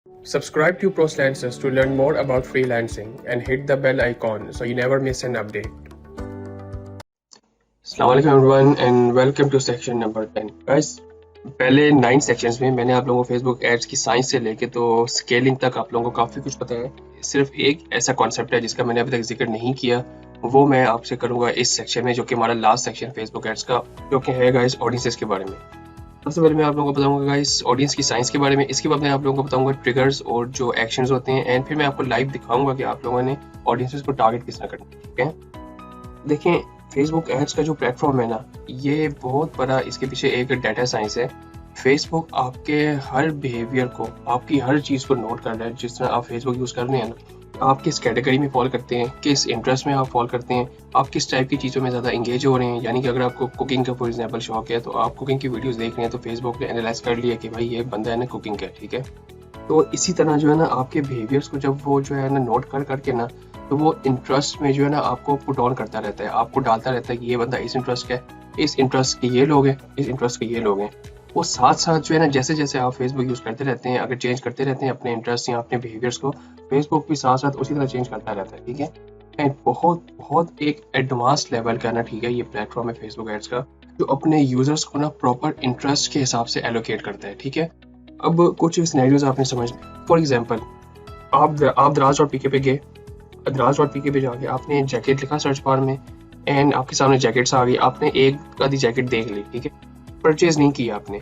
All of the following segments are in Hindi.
Subscribe to ProSlancers to learn more about freelancing and hit the bell icon so you never miss an update. Assalamualaikum everyone and welcome to section number 10. Guys, पहले 9 सेक्शंस में मैंने आप लोगों को फेसबुक एड्स की साइंस से लेके तो स्केलिंग तक आप लोगों को काफ़ी कुछ पता है। सिर्फ एक ऐसा कॉन्सेप्ट है जिसका मैंने अभी तक जिक्र नहीं किया, वो मैं आपसे करूँगा इस सेक्शन में, जो कि हमारा लास्ट सेक्शन फेसबुक एड्स का, जो कि है गाइस ऑडियंसेस के बारे में। सबसे पहले मैं आप लोगों को बताऊंगा गाइस ऑडियंस की साइंस के बारे में। इसके बाद मैं आप लोगों को बताऊंगा ट्रिगर्स और जो एक्शंस होते हैं, एंड फिर मैं आपको लाइव दिखाऊंगा कि आप लोगों ने ऑडियंसेस को टारगेट किस तरह करना है। ठीक है, देखें फेसबुक एड्स का जो प्लेटफॉर्म है ना, ये बहुत बड़ा, इसके पीछे एक डाटा साइंस है। फेसबुक आपके हर बिहेवियर को, आपकी हर चीज़ को नोट कर रहा है। जिस तरह आप फेसबुक यूज़ कर रहे हैं ना, आप किस कैटेगरी में फॉलो करते हैं, किस इंटरेस्ट में आप फॉलो करते हैं, आप किस टाइप की चीज़ों में ज़्यादा इंगेज हो रहे हैं। यानी कि अगर आपको कुकिंग का फॉर एग्जांपल शौक है तो आप कुकिंग की वीडियोस देख रहे हैं तो फेसबुक ने एनालाइज कर लिया कि भाई ये बंदा है ना कुकिंग का, ठीक है। तो इसी तरह जो है ना आपके बिहेवियर्स को जब वो जो है ना नोट कर करके ना, तो वो इंटरेस्ट में जो है ना आपको पुट ऑन करता रहता है, आपको डालता रहता है कि ये बंदा इस इंटरेस्ट का है, इस इंटरेस्ट के ये लोग हैं, इस इंटरेस्ट के ये लोग हैं। वो साथ साथ जो है ना जैसे जैसे आप फेसबुक यूज़ करते रहते हैं, अगर चेंज करते रहते हैं अपने इंटरेस्ट या अपने बिहेवियर्स को, फेसबुक भी साथ साथ उसी तरह चेंज करता रहता है। ठीक है, एंड बहुत बहुत एक एडवांस लेवल का ना, ठीक है, ये प्लेटफॉर्म है फेसबुक एड्स का, जो अपने यूजर्स को ना प्रॉपर इंटरेस्ट के हिसाब से एलोकेट करता है। ठीक है, अब कुछ सिनेरियोज आपने समझ, फॉर एग्जाम्पल आप दराज.pk पे गए, दराज.pk पे जाके आपने जैकेट लिखा सर्च बार में, एंड आपके सामने जैकेट्स आ गई, आपने एक आधी जैकेट देख ली, ठीक है, परचेज नहीं किया आपने।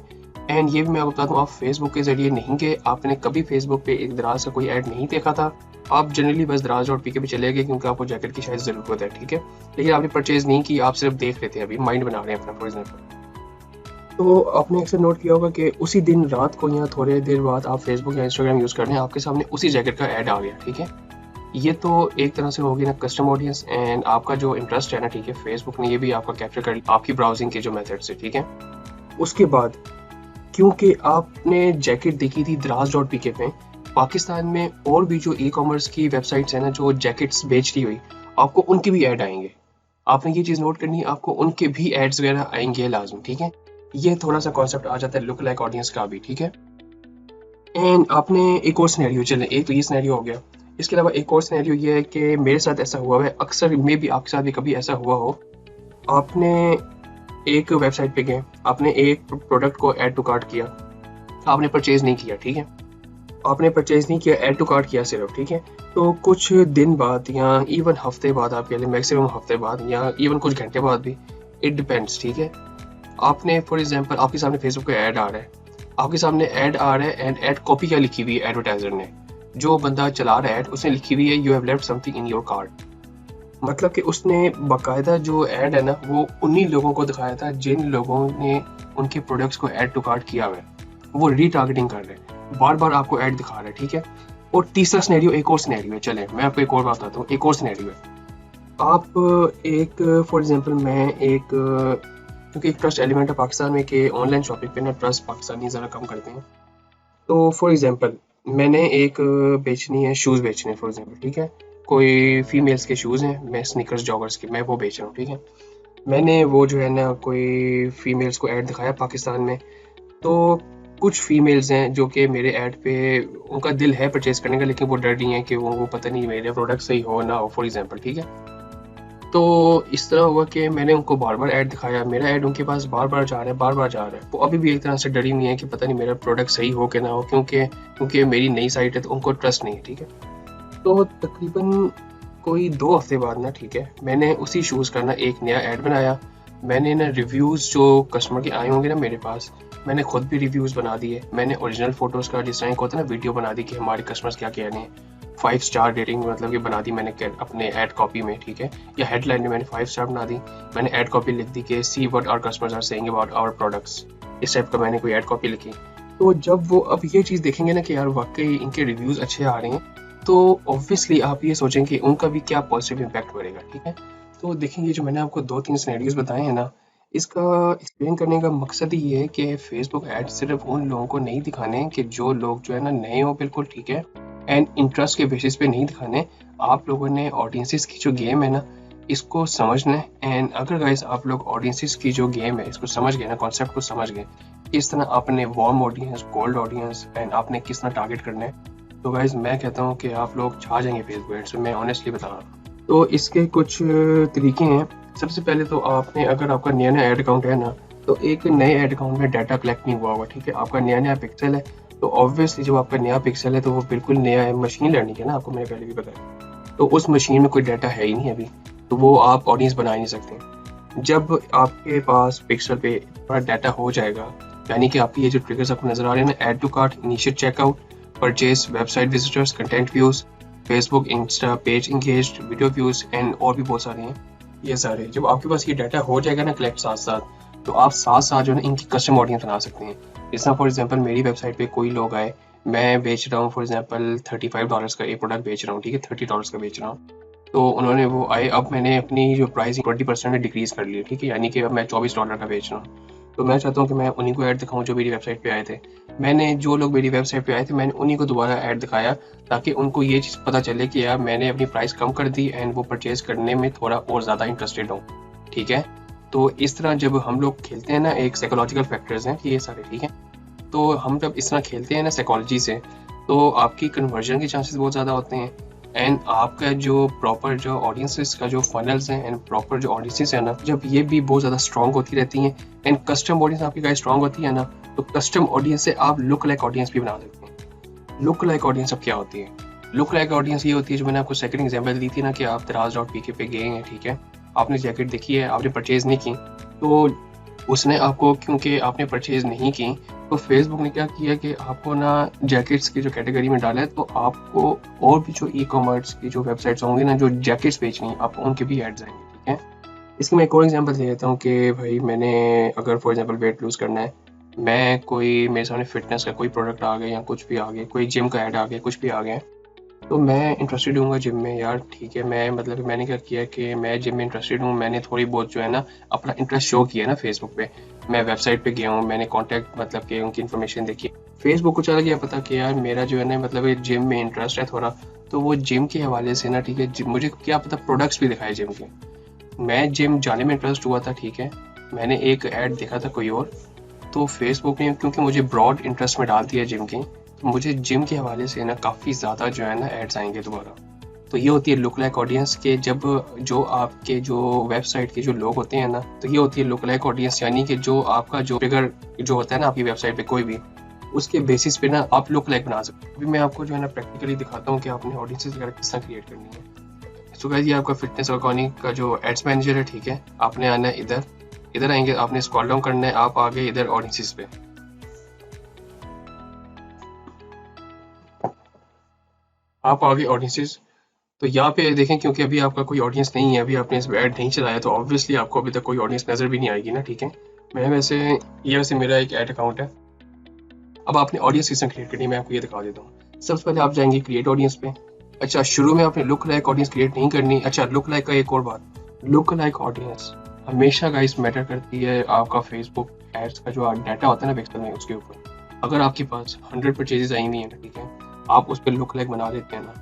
एंड ये भी मैं आपको बता दूं, आप फेसबुक के जरिए नहीं गए, आपने कभी फेसबुक पे एक दराज का कोई ऐड नहीं देखा था, आप जनरली बस दराज.pk पे चले गए क्योंकि आपको जैकेट की शायद ज़रूरत है, ठीक है, लेकिन आपने परचेज नहीं की, आप सिर्फ देख लेते हैं, अभी माइंड बना रहे हैं अपना फॉर एग्जाम्पल। तो आपने अक्सर नोट किया होगा कि उसी दिन रात को या थोड़ी देर बाद आप फेसबुक या इंस्टाग्राम यूज़ कर रहे हैं, आपके सामने उसी जैकेट का ऐड आ गया। ठीक है, ये तो एक तरह से होगी ना कस्टम ऑडियंस, एंड आपका जो इंटरेस्ट है ना, ठीक है, फेसबुक ने ये भी आपका कैप्चर कर लिया आपकी ब्राउजिंग के जो मेथड से। ठीक है, उसके बाद क्योंकि आपने जैकेट देखी थी दराज.pk पे, पाकिस्तान में और भी जो ई कॉमर्स की वेबसाइट्स हैं ना जो जैकेट्स बेचती हुई, आपको उनके भी ऐड आएंगे। आपने ये चीज़ नोट करनी है, आपको उनके भी एड्स वगैरह आएंगे लाजमी। ठीक है, ये थोड़ा सा कॉन्सेप्ट आ जाता है लुक लाइक ऑडियंस का भी। ठीक है, एंड आपने एक और सिनेरियो, चले एक तो ये सिनेरियो हो गया, इसके अलावा एक और सिनेरियो ये है कि मेरे साथ ऐसा हुआ है, अक्सर मे भी आपके साथ भी कभी ऐसा हुआ हो, आपने एक वेबसाइट पे गए, आपने एक प्रोडक्ट को ऐड टू कार्ट किया, आपने परचेज नहीं किया। ठीक है, आपने परचेज नहीं किया, ऐड टू कार्ट किया सिर्फ। ठीक है, तो कुछ दिन बाद या इवन हफ्ते बाद, आप कह लें मैक्सिमम हफ्ते बाद या इवन कुछ घंटे बाद भी, इट डिपेंड्स। ठीक है, आपने फॉर एग्जांपल आपके सामने फेसबुक पे ऐड आ रहा है, आपके सामने ऐड आ रहा है, एंड ऐड कॉपी क्या लिखी हुई है एडवर्टाइजर ने, जो बंदा चला रहा है ऐड, उसने लिखी हुई है you have left something in your cart. मतलब कि उसने बाकायदा जो ऐड है ना, वो उन्हीं लोगों को दिखाया था जिन लोगों ने उनके प्रोडक्ट्स को ऐड टू कार्ट किया हुआ है, वो रीटारगेटिंग कर रहे हैं, बार बार आपको ऐड दिखा रहे हैं। ठीक है, और तीसरा सिनेरियो, एक और सिनेरियो है, चले मैं आपको एक और बात बताता हूँ, एक और सिनेरियो है। आप एक फॉर एग्जांपल मैं एक, क्योंकि एक ट्रस्ट एलिमेंट है पाकिस्तान में कि ऑनलाइन शॉपिंग पे ना ट्रस्ट पाकिस्तानी ज़रा कम करते हैं, तो फॉर एग्जांपल मैंने एक बेचनी है, शूज़ बेचने फॉर एग्जांपल, ठीक है, कोई फीमेल्स के शूज़ हैं, मैं स्नीकर्स जॉगर्स के, मैं वो बेच रहा हूँ। ठीक है, मैंने वो जो है ना कोई फीमेल्स को ऐड दिखाया पाकिस्तान में, तो कुछ फीमेल्स हैं जो कि मेरे ऐड पे उनका दिल है परचेज़ करने का, लेकिन वो डर रही हैं कि वो पता नहीं मेरे प्रोडक्ट सही हो ना हो फॉर एग्जांपल। ठीक है, तो इस तरह हुआ कि मैंने उनको बार बार ऐड दिखाया, मेरा ऐड उनके पास बार बार जा रहा है, बार बार जा रहा है, वो अभी भी एक तरह से डरी हुई है कि पता नहीं मेरा प्रोडक्ट सही हो कि ना हो, क्योंकि मेरी नई साइट है तो उनको ट्रस्ट नहीं है। ठीक है, तो तकरीबन कोई 2 हफ्ते बाद ना, ठीक है, मैंने उसी शूज़ का ना एक नया ऐड बनाया। मैंने ना रिव्यूज़ जो कस्टमर के आए होंगे ना मेरे पास, मैंने खुद भी रिव्यूज़ बना दिए, मैंने ओरिजिनल फ़ोटोज़ का जिस तरह होता है ना वीडियो बना दी कि हमारे कस्टमर्स क्या कह रहे हैं, 5 स्टार रेटिंग मतलब कि बना दी मैंने अपने ऐड कॉपी में। ठीक है, या हेडलाइन में मैंने 5 स्टार बना दी, मैंने ऐड कॉपी लिख दी कि see what our customers are saying about our products, इस टाइप का मैंने कोई ऐड कॉपी लिखी। तो जब वो अब ये चीज़ देखेंगे ना कि यार वाकई इनके रिव्यूज़ अच्छे आ रहे हैं, तो ऑब्वियसली आप ये सोचेंगे कि उनका भी क्या पॉजिटिव इम्पैक्ट पड़ेगा। ठीक है, तो देखेंगे जो मैंने आपको 2-3 सिनेरियोज बताए हैं ना, इसका एक्सप्लेन करने का मकसद ही ये है कि फेसबुक ऐड सिर्फ उन लोगों को नहीं दिखाने कि जो लोग जो है ना नए हो बिल्कुल, ठीक है, एंड इंटरेस्ट के बेसिस पे नहीं दिखाने। आप लोगों ने ऑडियंसेस की जो गेम है ना, इसको समझना है, एंड अगर गाइस आप लोग ऑडियंसेस की जो गेम है इसको समझ गए ना, कॉन्सेप्ट को समझ गए, किस तरह आपने warm audience, cold audience and आपने किस तरह टारगेट करना है। तो गाइज मैं कहता हूँ कि आप लोग छा जाएंगे फेसबुक एड्स में, मैं ऑनेस्टली बता रहा हूँ। तो इसके कुछ तरीके हैं। सबसे पहले तो आपने, अगर आपका नया नया ऐड अकाउंट है ना, तो एक नए ऐड अकाउंट में डाटा कलेक्ट नहीं हुआ होगा, ठीक है। आपका नया नया पिक्सल है, तो ऑब्वियसली जब आपका नया पिक्सल है तो वो बिल्कुल नया है, मशीन लर्निंग है ना, आपको मैंने पहले भी बताया। तो उस मशीन में कोई डाटा है ही नहीं अभी, तो वो आप ऑडियंस बना ही नहीं सकते। जब आपके पास पिक्सल पे थोड़ा डाटा हो जाएगा, यानी कि आपकी ये जो ट्रिगर्स आपको नजर आ रहे हैं ना, add to cart, initial checkout, purchase, website visitors, content views, Facebook Insta page engaged, video views and और भी बहुत सारे हैं। ये सारे जब आपके पास ये डाटा हो जाएगा ना कलेक्ट साथ साथ, तो आप साथ साथ जो है ना इनकी कस्टम ऑडियंस बना सकते हैं। जैसा फॉर एग्जांपल मेरी वेबसाइट पे कोई लोग आए, मैं बेच रहा हूँ फॉर एग्जांपल $35 का एक प्रोडक्ट बेच रहा हूँ, ठीक है, $30 का बेच रहा हूँ। तो उन्होंने वो आए, अब मैंने अपनी जो प्राइस 20% डिक्रीज कर ली, ठीक है, यानी कि अब मैं $24 का बेच रहा हूँ। तो मैं चाहता हूँ कि मैं उन्हीं को ऐड दिखाऊँ जो मेरी वेबसाइट पे आए थे। मैंने जो लोग मेरी वेबसाइट पे आए थे, मैंने उन्हीं को दोबारा ऐड दिखाया, ताकि उनको ये चीज़ पता चले कि यार मैंने अपनी प्राइस कम कर दी एंड वो परचेज करने में थोड़ा और ज़्यादा इंटरेस्टेड हूँ, ठीक है। तो इस तरह जब हम लोग खेलते हैं ना, एक साइकोलॉजिकल फैक्टर्स हैं ये सारे, ठीक है। तो हम जब इस तरह खेलते हैं ना साइकोलॉजी से, तो आपकी कन्वर्जन के चांसेस बहुत ज़्यादा होते हैं एंड आपका जो प्रॉपर जो ऑडियंसेस का जो फनल्स हैं एंड प्रॉपर जो ऑडियंसेस है ना, जब ये भी बहुत ज़्यादा स्ट्रॉन्ग होती रहती हैं एंड कस्टम ऑडियंस आपकी गाइस स्ट्रॉन्ग होती है ना, तो कस्टम ऑडियंस से आप लुक लाइक ऑडियंस भी बना सकते हैं। लुक लाइक ऑडियंस अब क्या होती है? लुक लाइक ऑडियंस ये होती है, जो मैंने आपको सेकंड एग्जांपल दी थी ना, कि आप दराज.pk पे गए हैं, ठीक है, आपने जैकेट देखी है, आपने परचेज नहीं की, तो उसने आपको, क्योंकि आपने परचेज नहीं की, तो फेसबुक ने क्या किया कि आपको ना जैकेट्स की जो कैटेगरी में डाला है, तो आपको और भी जो ई कॉमर्स की जो वेबसाइट्स होंगी ना, जो जैकेट्स बेचनी, आपको उनके भी एड्स आएंगे, ठीक है। इसकी मैं एक और एग्जांपल दे देता हूँ कि भाई मैंने अगर फॉर एग्जांपल वेट लूज करना है, मैं कोई मेरे सामने फिटनेस का कोई प्रोडक्ट आ गया या कुछ भी आ गया, कोई जिम का ऐड आ गया, कुछ भी आ गया, तो मैं इंटरेस्टेड हूँ जिम में, यार ठीक है। मैं मतलब मैंने क्या किया कि मैं जिम में इंटरेस्टेड हूँ, मैंने थोड़ी बहुत जो है ना अपना इंटरेस्ट शो किया ना फेसबुक पे, मैं वेबसाइट पे गया हूँ, मैंने कांटेक्ट मतलब कि उनकी इन्फॉर्मेशन देखी। फेसबुक को चला गया पता कि यार मेरा जो है ना मतलब जिम में इंटरेस्ट है थोड़ा, तो वो जिम के हवाले से ना, ठीक है, मुझे क्या पता प्रोडक्ट्स भी दिखाए जिम के। मैं जिम जाने में इंटरेस्ट हुआ था, ठीक है, मैंने एक ऐड देखा था कोई और, तो फेसबुक ने क्योंकि मुझे ब्रॉड इंटरेस्ट में डाल दिया जिम की, तो मुझे जिम के हवाले से ना काफ़ी ज़्यादा जो है ना एड्स आएंगे दोबारा। तो ये होती है लुक लाइक ऑडियंस के, जब जो आपके जो वेबसाइट के जो लोग होते हैं ना, तो ये होती है लुक लाइक ऑडियंस, यानी कि जो आपका जो फिगर जो होता है ना आपकी वेबसाइट पे कोई भी, उसके बेसिस पे ना आप लुक लाइक बना सकते हो। अभी मैं आपको जो है ना प्रैक्टिकली दिखाता हूँ कि आपने ऑडियंसेस वगैरह किस तरह क्रिएट करनी है। तो गाइस ये आपका फिटनेस ऑर्गेनिक का जो एड्स मैनेजर है, ठीक है, आपने आना है इधर, इधर आएंगे, आपने स्क्रॉल डाउन करना है, आप आ गए इधर ऑडियंसेस पे, आप आ गए ऑडियंसेस। तो यहाँ पे देखें, क्योंकि अभी आपका कोई ऑडियंस नहीं है, अभी आपने इस ऐड नहीं चलाया, तो ऑब्वियसली आपको अभी तक कोई ऑडियंस नजर भी नहीं आएगी ना, ठीक है। मैं वैसे ये वैसे मेरा एक ऐड अकाउंट है। अब आपने ऑडियंस किस तरह क्रिएट करनी है मैं आपको ये दिखा देता हूँ। सबसे पहले आप जाएंगे क्रिएट ऑडियंस पे। अच्छा, शुरू में आपने लुक लाइक ऑडियंस क्रिएट नहीं करनी। अच्छा, लुक लाइक का एक और बात, लुक लाइक ऑडियंस हमेशा गाइस मैटर करती है आपका फेसबुक एड्स का जो डाटा होता है ना पिक्सल में, उसके ऊपर। अगर आपके पास 100 परचेजेस आई हुई है ना, ठीक है, आप उस पर लुक लाइक बना देते हैं ना,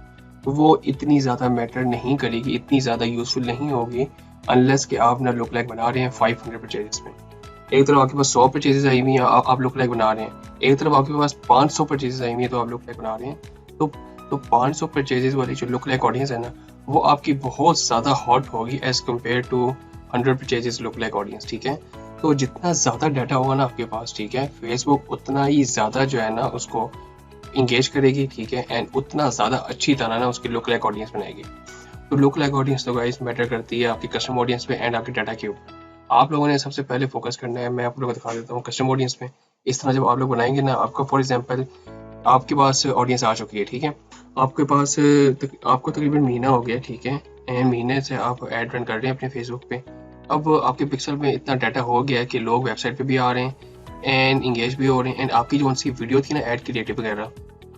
तो वो इतनी ज़्यादा मैटर नहीं करेगी, इतनी ज़्यादा यूजफुल नहीं होगी, अनलेस कि आप ना लुक लाइक बना रहे हैं 500 परचेजेस में। एक तरफ आपके पास 100 परचेजेस आई हुई है, आप लुक लाइक बना रहे हैं, एक तरफ आपके पास 500 परचेजेस आई हुई है, तो आप लुक लाइक बना रहे हैं। तो 500 परचेजेस वाली जो लुक लाइक ऑडियंस है ना, वो आपकी बहुत ज़्यादा हॉट होगी as compare to 100 purchases look like audience, ठीक है। तो जितना ज़्यादा डाटा होगा ना आपके पास, ठीक है, फेसबुक उतना ही ज़्यादा जो है ना उसको इंगेज करेगी, ठीक है, एंड उतना ज़्यादा अच्छी तरह ना उसकी लुक लाइक ऑडियंस बनाएगी। तो लुक लाइक ऑडियंस तो गाइस मैटर करती है आपकी कस्टम ऑडियंस पे एंड आपके डाटा के ऊपर। आप लोगों ने सबसे पहले फोकस करना है, मैं आप लोगों को दिखा देता हूँ कस्टम ऑडियंस पे। इस तरह जब आप लोग बनाएंगे ना, आपका फॉर एग्जांपल आपके पास ऑडियंस आ चुकी है, ठीक है, आपके पास आपको तकरीबन महीना हो गया, ठीक है, एंड महीने से आप ऐड रन कर रहे हैं अपने फेसबुक पे। अब आपके पिक्सल में इतना डाटा हो गया है कि लोग वेबसाइट पे भी आ रहे हैं एंड इंगेज भी हो रहे हैं एंड आपकी जो उनकी वीडियो थी ना ऐड क्रिएटिव वगैरह,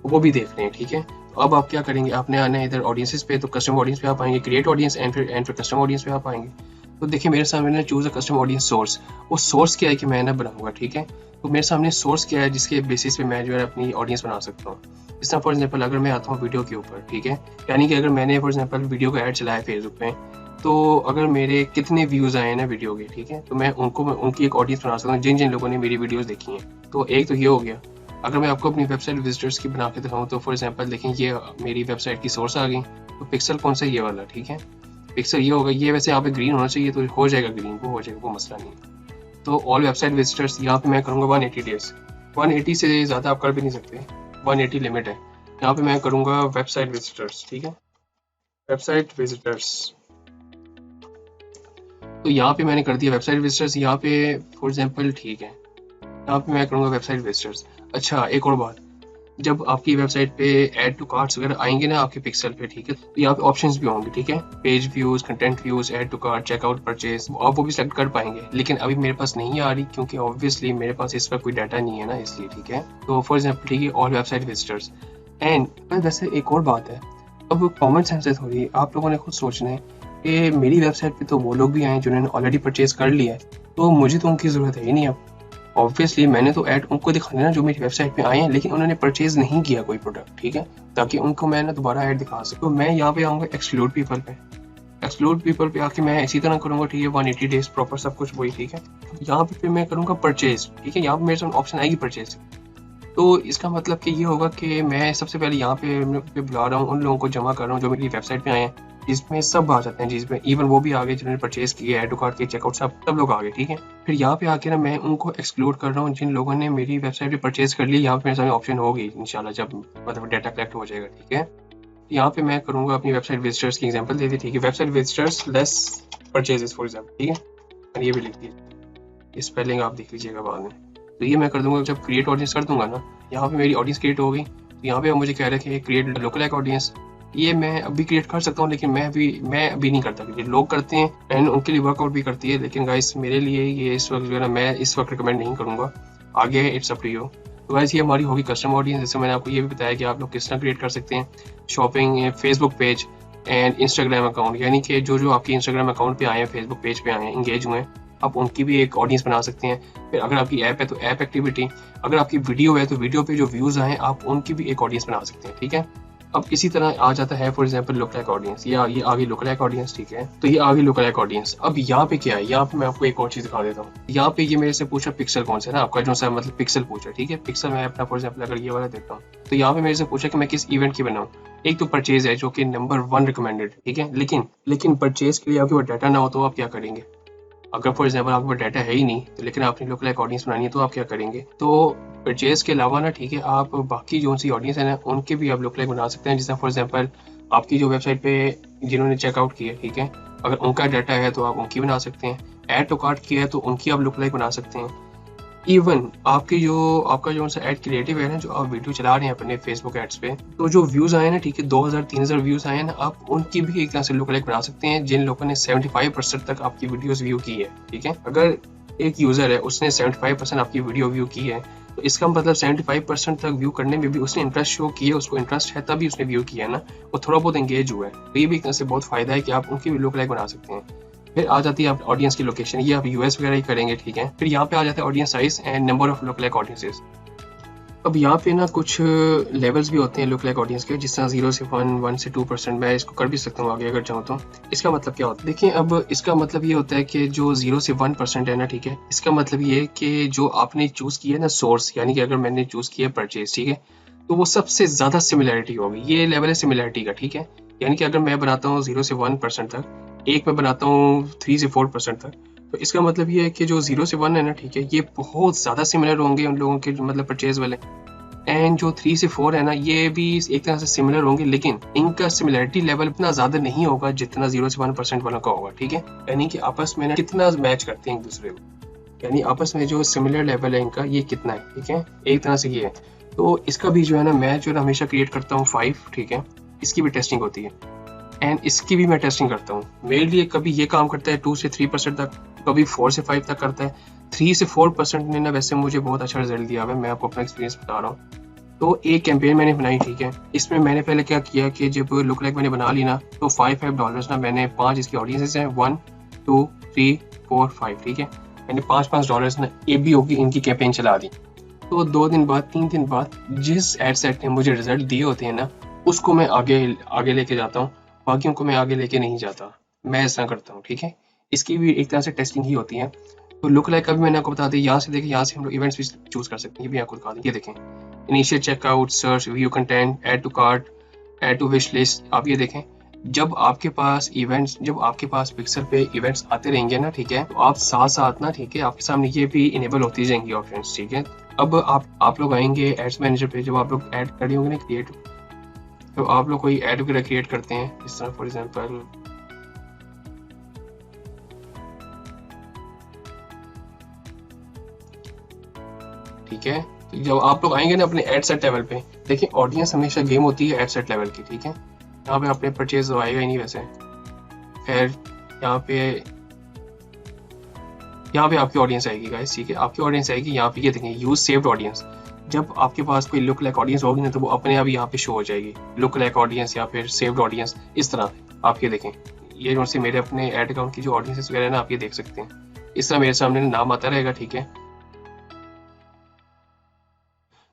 वो भी देख रहे हैं, ठीक है। तो अब आप क्या करेंगे, आपने आना है इधर ऑडियंसेस पे, तो कस्टम ऑडियंस पे आप आएंगे, क्रिएट ऑडियंस एंड फिर कस्टम ऑडियंस पे आप आएंगे। तो देखिए मेरे सामने ना choose a custom audience source, वो सोर्स क्या है कि मैं ना बनाऊंगा, ठीक है। तो मेरे सामने सोर्स क्या है जिसके बेसिस पे मैं जो है अपनी ऑडियंस बना सकता हूँ। इस तरह फॉर एग्जाम्पल अगर मैं आता हूँ वीडियो के ऊपर, ठीक है, यानी कि अगर मैंने फॉर एग्जाम्पल वीडियो का ऐड चलाया फेसबुक पे, तो अगर मेरे कितने व्यूज आए ना वीडियो के, ठीक है, तो मैं उनकी एक ऑडियंस बना सकता हूँ जिन जिन लोगों ने मेरी वीडियोस देखी हैं। तो एक तो ये हो गया। अगर मैं आपको अपनी वेबसाइट विजिटर्स की बना के दिखाऊँ तो फॉर एग्जांपल देखें, ये मेरी वेबसाइट की सोर्स आ गई। तो पिक्सल कौन सा, ये वाला, ठीक है। पिक्सल ये होगा, ये वैसे यहाँ पे ग्रीन होना चाहिए तो हो जाएगा ग्रीन, वो हो जाएगा, वो मसला नहीं है। तो ऑल वेबसाइट विजिटर्स यहाँ पे मैं करूँगा 180 डेज। 180 से ज़्यादा आप कर भी नहीं सकते, 180 लिमिट है। यहाँ पे मैं करूँगा वेबसाइट विजिटर्स, ठीक है, वेबसाइट विजिटर्स। तो यहाँ पे मैंने कर दिया वेबसाइट विजिटर्स। यहाँ पे फॉर एग्जांपल, ठीक है, यहाँ पे मैं करूँगा वेबसाइट विजिटर्स। अच्छा, एक और बात, जब आपकी वेबसाइट पे ऐड टू कार्ट्स वगैरह आएंगे ना आपके पिक्सल पे, ठीक है, तो यहाँ पे ऑप्शंस भी होंगे, ठीक है, page views, content views, add to cart, checkout, purchase, आप वो भी सेलेक्ट कर पाएंगे। लेकिन अभी मेरे पास नहीं आ रही क्योंकि ऑब्वियसली मेरे पास इस पर कोई डाटा नहीं है ना, इसलिए, ठीक है। तो फॉर एग्जाम्पल, ठीक है, ऑल वेबसाइट विजिटर्स। एंड वैसे एक और बात है, अब कॉमन सेंस से थोड़ी आप लोगों ने खुद सोचना है कि मेरी वेबसाइट पे तो वो लोग भी आए जिन्होंने ऑलरेडी परचेज कर लिया है, तो मुझे तो उनकी ज़रूरत है ही नहीं अब। ऑब्वियसली मैंने तो ऐड उनको दिखाना ना जो मेरी वेबसाइट पे आए हैं लेकिन उन्होंने परचेज नहीं किया कोई प्रोडक्ट, ठीक है, ताकि उनको मैं ना दोबारा ऐड दिखा सकूँ। तो मैं यहाँ पे आऊँगा एक्सक्लूड पीपल पे। एक्सक्लूड पीपल पे आके मैं इसी तरह करूँगा, ठीक है, 180 डेज प्रॉपर सब कुछ वही, ठीक है। यहाँ पे फिर मैं करूँगा परचेज, ठीक है, यहाँ पे मेरे सामने ऑप्शन आएगी परचेज। तो इसका मतलब कि ये होगा कि मैं सबसे पहले यहाँ पे बुला रहा हूँ, उन लोगों को जमा कर रहा हूँ जो मेरी वेबसाइट पे आए हैं, जिसमें सब आ जाते हैं, जिसमें इवन वो भी आ गए जिन्होंने परचेज किया, ऐड टू कार्ट के, चेकआउट, सब लोग आ गए, ठीक है। फिर यहाँ पे आके ना मैं उनको एक्सक्लूड कर रहा हूँ जिन लोगों ने मेरी वेबसाइट पे परचेज कर लिया। यहाँ पे मेरे सामने ऑप्शन होगी इंशाल्लाह जब मतलब डाटा कलेक्ट हो जाएगा, ठीक है। यहाँ पे मैं करूँगा अपनी वेबसाइट विजिटर्स की एग्जाम्पल दे दी, ठीक है, website visitors less purchases for example, ठीक है, ये भी लिख दीजिए, स्पेलिंग आप देख लीजिएगा बाद में। तो ये मैं कर दूंगा, जब क्रिएट ऑडियंस कर दूंगा ना, यहाँ पे मेरी ऑडियंस क्रिएट हो गई। तो यहाँ पे मुझे कह रहा है कि क्रिएट लोकल ऑडियंस। ये मैं अभी क्रिएट कर सकता हूँ लेकिन मैं अभी नहीं करता, क्योंकि लोग करते हैं एंड उनके लिए वर्कआउट भी करती है, लेकिन गाइस मेरे लिए ये इस वक्त जो है ना, मैं इस वक्त रिकमेंड नहीं करूँगा, आगे इट्स अप टू यू। तो गाइस ये हमारी होगी कस्टम ऑडियंस। जैसे मैंने आपको ये भी बताया कि आप लोग किस तरह क्रिएट कर सकते हैं shopping, Facebook page and Instagram account, यानी कि जो आपके इंस्टाग्राम अकाउंट पे आए हैं, फेसबुक पेज पे आए हैं, इंगेज हुए हैं, आप उनकी भी एक ऑडियंस बना सकते हैं। फिर अगर आपकी ऐप है तो ऐप एक्टिविटी, अगर आपकी वीडियो है तो वीडियो पे जो व्यूज आए आप उनकी भी एक ऑडियंस बना सकते हैं, ठीक है। अब इसी तरह आ जाता है फॉर एग्जांपल लुकलाइक ऑडियंस, या ये आगे लुकलाइक ऑडियंस, ठीक है, तो ये आगे लुकलाइक ऑडियंस। अब यहाँ पे क्या है, यहाँ पे मैं आपको एक और चीज दिखा देता हूँ। यहाँ पे ये मेरे से पूछा पिक्सल कौन सा है ना, आपका जो सा मतलब पिक्सल पूछा, ठीक है, पिक्सल मैं अपना फॉर एग्जांपल अगर ये वाला देता हूँ तो यहाँ पे मेरे से पूछा कि मैं किस इवेंट की बनाऊँ। एक तो परचेज है जो कि नंबर 1 रिकमेंडेड, ठीक है, लेकिन परचेज के लिए आपके पास डाटा ना हो तो आप क्या करेंगे। अगर फॉर एग्जाम्पल आपके पास डाटा है ही नहीं तो लेकिन आपने लोकलाइक ऑडियंस बनानी है तो आप क्या करेंगे। तो परचेज के अलावा ना, ठीक है, आप बाकी जो सी ऑडियंस है ना उनके भी आप लोकलाइक बना सकते हैं। जैसे फॉर एग्जाम्पल आपकी जो वेबसाइट पे जिन्होंने चेकआउट किया, ठीक है, अगर उनका डाटा है तो आप उनकी बना सकते हैं। ऐड टू कार्ट किया है तो उनकी आप लोकलाइक बना सकते हैं। इवन आपका जो सा एड क्रिएटिव है ना, जो आप वीडियो चला रहे हैं अपने फेसबुक एड्स पे, तो जो व्यूज आए ना, ठीक है, 2000-3000 व्यूज आए ना, आप उनकी भी एक तरह से लुक लाइक बना सकते हैं जिन लोगों ने 75% तक आपकी वीडियोस व्यू की है, ठीक है। अगर एक यूजर है उसने 75% आपकी वीडियो व्यू की है तो इसका मतलब 75% तक व्यू करने में भी उसने इंटरेस्ट शो किया, उसको इंटरेस्ट है तभी उसने व्यू किया ना, वो थोड़ा बहुत एंगेज हुआ है। तो ये भी एक तरह से बहुत फायदा है कि आप उनकी भी लुक लाइक बना सकते हैं। फिर आ जाती है आप ऑडियंस की लोकेशन, ये आप यूएस वगैरह ही करेंगे, ठीक है। फिर यहाँ पे आ जाता है audience size and number of look like audiences. अब यहाँ पे ना कुछ लेवल्स भी होते हैं लुक लाइक ऑडियंस के, जिस तरह 0 से 1, 1 से 2%, मैं इसको कर भी सकता हूँ आगे अगर चाहूँ तो। इसका मतलब क्या होता है, देखिए, अब इसका मतलब ये होता है कि जो 0 से 1% है ना, ठीक है, इसका मतलब ये है कि जो आपने चूज़ किया ना सोर्स, यानी कि अगर मैंने चूज़ किया परचेज, ठीक है, तो वो सबसे ज़्यादा सिमिलैरिटी होगी, ये लेवल है सिमिलैरिटी का, ठीक है। यानी कि अगर मैं बनाता हूँ 0 से 1% तक, एक मैं बनाता हूँ 3 से 4% तक, तो इसका मतलब ये है कि जो 0 से 1 है ना, ठीक है, ये बहुत ज़्यादा सिमिलर होंगे उन लोगों के मतलब परचेज वाले। एंड जो 3 से 4 है ना, ये भी एक तरह से सिमिलर होंगे, लेकिन इनका सिमिलरिटी लेवल इतना ज़्यादा नहीं होगा जितना 0 से 1% वालों का होगा, ठीक है। यानी कि आपस में ना कितना मैच करते हैं एक दूसरे को, यानी आपस में जो सिमिलर लेवल है इनका ये कितना है, ठीक है, एक तरह से ये है। तो इसका भी जो है ना, मैं जो है हमेशा क्रिएट करता हूँ 5, ठीक है, इसकी भी टेस्टिंग होती है एंड इसकी भी मैं टेस्टिंग करता हूँ। मेरे लिए कभी ये काम करता है 2 से 3% तक, कभी 4 से 5 तक करता है। 3 से 4% ने ना वैसे मुझे बहुत अच्छा रिजल्ट दिया है, मैं आपको अपना एक्सपीरियंस बता रहा हूँ। तो एक कैंपेन मैंने बनाई, ठीक है, इसमें मैंने पहले क्या किया कि जब लुक लाइक मैंने बना ली ना, तो $5 ना मैंने 5 इसकी ऑडियंसेस हैं, 1, 2, 3, 4, 5, ठीक है, मैंने $5 ना ABO की इनकी कैंपेन चला दी। तो 2 दिन बाद 3 दिन बाद जिस एड सेट ने मुझे रिजल्ट दिए होते हैं ना, उसको मैं आगे लेके जाता हूँ, बाकियों को मैं आगे लेके नहीं जाता, मैं ऐसा करता हूँ, ठीक है। इसकी भी एक तरह से टेस्टिंग ही होती है। तो लुक लाइक का भी मैंने आपको बता दिया। यहाँ से देखें, यहाँ से हम लोग इवेंट्स भी चूज कर सकते हैं, ये भी आपको दिखा दें। ये देखें, initial checkout, search, view content, add to cart, add to wish list. आप ये देखें, जब आपके पास पिक्सल पे इवेंट्स आते रहेंगे ना, ठीक है, तो आप साथ साथ ना, ठीक है, आपके सामने ये भी इनेबल होती जाएंगी ऑप्शंस, ठीक है। अब आप लोग आएंगे एड्स मैनेजर पे, जब आप लोग ऐड कर होंगे ना क्रिएट, तो आप लोग कोई ऐड वगैरह क्रिएट करते हैं इस तरह, फॉर एग्जांपल ठीक है। तो जब आप लोग आएंगे ना अपने एड सेट लेवल पे, देखिए ऑडियंस हमेशा गेम होती है एड सेट लेवल की, ठीक है। यहाँ पे अपने परचेज तो आएगा ही नहीं वैसे, खैर यहाँ पे आपकी ऑडियंस आएगी गाइस, ठीक है, आपकी ऑडियंस आएगी यहाँ पे। ये देखें, यूज सेव्ड ऑडियंस, जब आपके पास कोई लुक लाइक ऑडियंस होगी ना, तो वो अपने आप यहाँ पे शो हो जाएगी, लुक लाइक ऑडियंस या फिर सेव्ड ऑडियंस, इस तरह। आप ये देखें, ये जो से मेरे अपने एड अकाउंट की जो ऑडियंस वगैरह है ना, आप ये देख सकते हैं, इस तरह मेरे सामने नाम आता रहेगा, ठीक है।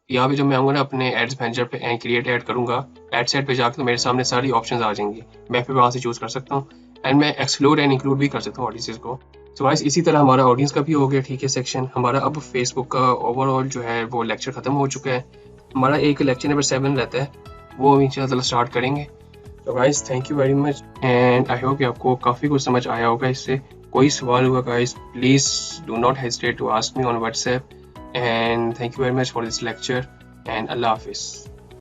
यहाँ पे जब मैं आऊँगा ना अपने एड्स मैनेजर पे क्रिएट ऐड करूँगा, एड सेट पे जाकर तो मेरे सामने सारी ऑप्शंस आ जाएंगी, मैं फिर वहाँ से चूज कर सकता हूँ, एंड मैं एक्सक्लूड एंड इंक्लूड भी कर सकता हूँ ऑडियंसेस को। तो गाइस इसी तरह हमारा ऑडियंस का भी हो गया, ठीक है, सेक्शन हमारा। अब फेसबुक का ओवरऑल जो है वो लेक्चर खत्म हो चुका है, हमारा एक लेक्चर नंबर 7 रहता है, वो इंशाल्लाह स्टार्ट करेंगे। तो guys thank you very much, and I hope कि आपको काफ़ी कुछ समझ आया होगा इससे। कोई सवाल हुआ guys, please do not hesitate to ask me on WhatsApp, and thank you very much for this lecture, and Allah Hafiz.